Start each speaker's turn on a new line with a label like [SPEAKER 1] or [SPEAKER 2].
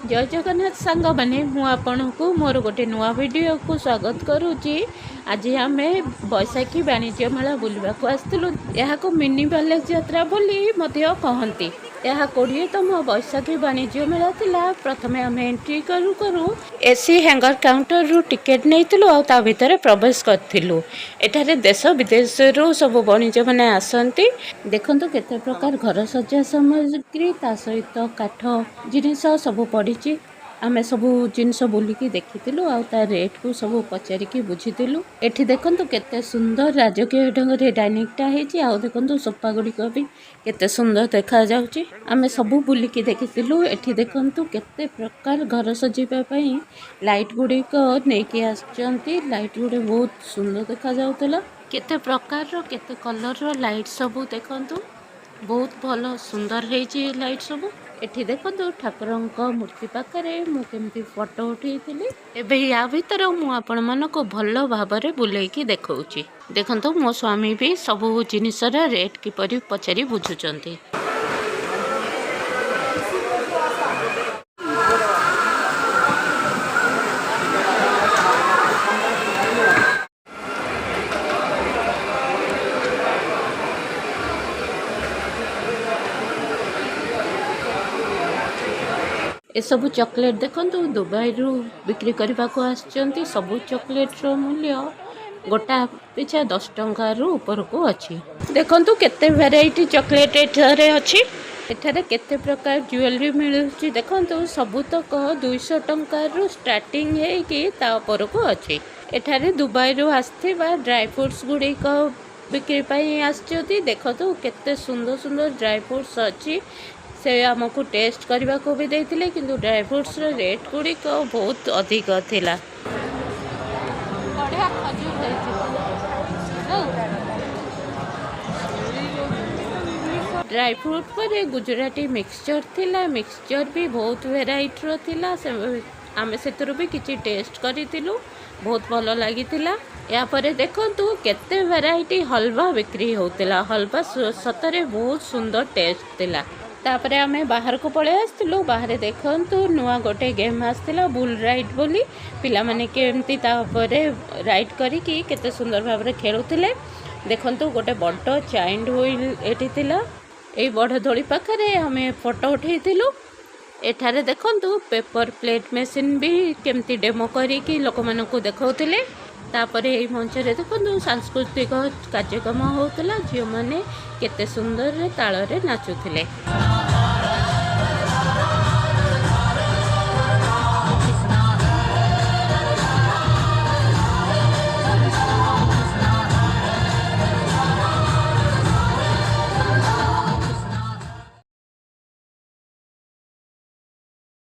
[SPEAKER 1] जय जगन्नाथ सांग मैंने मुझे मोर गोटे नुआ वीडियो को स्वागत करुच्ची। आज आम बैशाखी वाणिज्य मेला बुलवाक आसलु। यह मिनी बालेज यात्रा बोली कहती। यह 20तम बैशाखी वाणिज्य मेला थिला। प्रथमे आम एंट्री करू करू एसी हैंगर काउंटर रु टिकेट नहीं आ भितर प्रवेश करूँ। एठारे देश विदेश सब वाणिज्य मैंने आसती। देखो केते प्रकार घर सज्जा सामग्री ता सहित काठ जिनिस सब पड़ी। आमे सबू जिनस बुलिकी देखिलु आ रेट को सब पचारिकी बुझीलु। एठी देखंतु केते सुंदर राजकीय ढंग डाइनिंगटा होती। आ देखंतु सोफा गुड़िक भी केते सुंदर देखा जाउची। आमे सबू बुलिकी देखिलु। एठी देखंतु केते प्रकार घर सजीवा पई लाइट गुड़िक नेकी आछंती। लाइट गुड़े बहुत सुंदर देखा जाउतला। केते प्रकार रो केते कलर रो लाइट सबू देखंतु बहुत भल सुंदर है लाइट सब। एठी देखो ठाकुर मूर्ति पाखे मुझे फोटो उठेली। एबे या भीतर मुझे मन को भल भाव बुलेकी देखौची। देखो मो स्वामी भी सबू जिनिसर रेट किपरि पचारि बुझुचंती। ए सबू चॉकलेट देखो दुबई रु बिक्री करने को आसचंती। सबू चॉकलेट रो मूल्य गोटा पिछा 10 टंका रु ऊपर को अच्छी। देखो केते वेराइटी चॉकलेट एठारे अच्छी। एठारे केते प्रकार ज्वेलरी मिलुची। देखो सबू तक 200 टंका रु स्टार्टिंग है कि ता ऊपर को अच्छी। एठारे दुबई रु आसथिबा ड्राई फ्रूट्स गुड़िक बिक्री पाई आसचंती। देखो केते सुंदर सुंदर ड्राई फ्रूट्स अच्छी। से आमको टेस्ट करने को भी देते किंतु ड्राई फ्रूट्स रेट गुड़िक बहुत अधिक थिला। ड्राई फ्रूट पर गुजराती मिक्सचर थिला। मिक्सचर भी बहुत वेराइटी रो थिला। आमे से भी किसी टेस्ट करूँ बहुत भल लगी। या पर देखो केते वेराइटी हलवा बिक्री होता। हलवा सतरे बहुत सुंदर टेस्ट थिला। तापरे आमे बाहर को पळे आसलु। बाहर देखंतु नुआ गोटे गेम आसला बुल राइड बोली। पिला माने केमती तापरे राइड करिकी केते सुंदर भाबरे खेलुथिले। देखंतु गोटे बड़ चाइल्ड व्हील एठी थिला। एई बड़ धोड़ी पाखरे आमे फोटो उठेइथिलु। एठारे देखंतु पेपर प्लेट मशीन भी केमती डेमो करिकी लोकमानकु देखौथिले। तापरे एई मंच रे देखंतु सांस्कृतिक कार्यक्रम होतला। झियो माने केते सुंदर ताଳରେ नाचुथिले।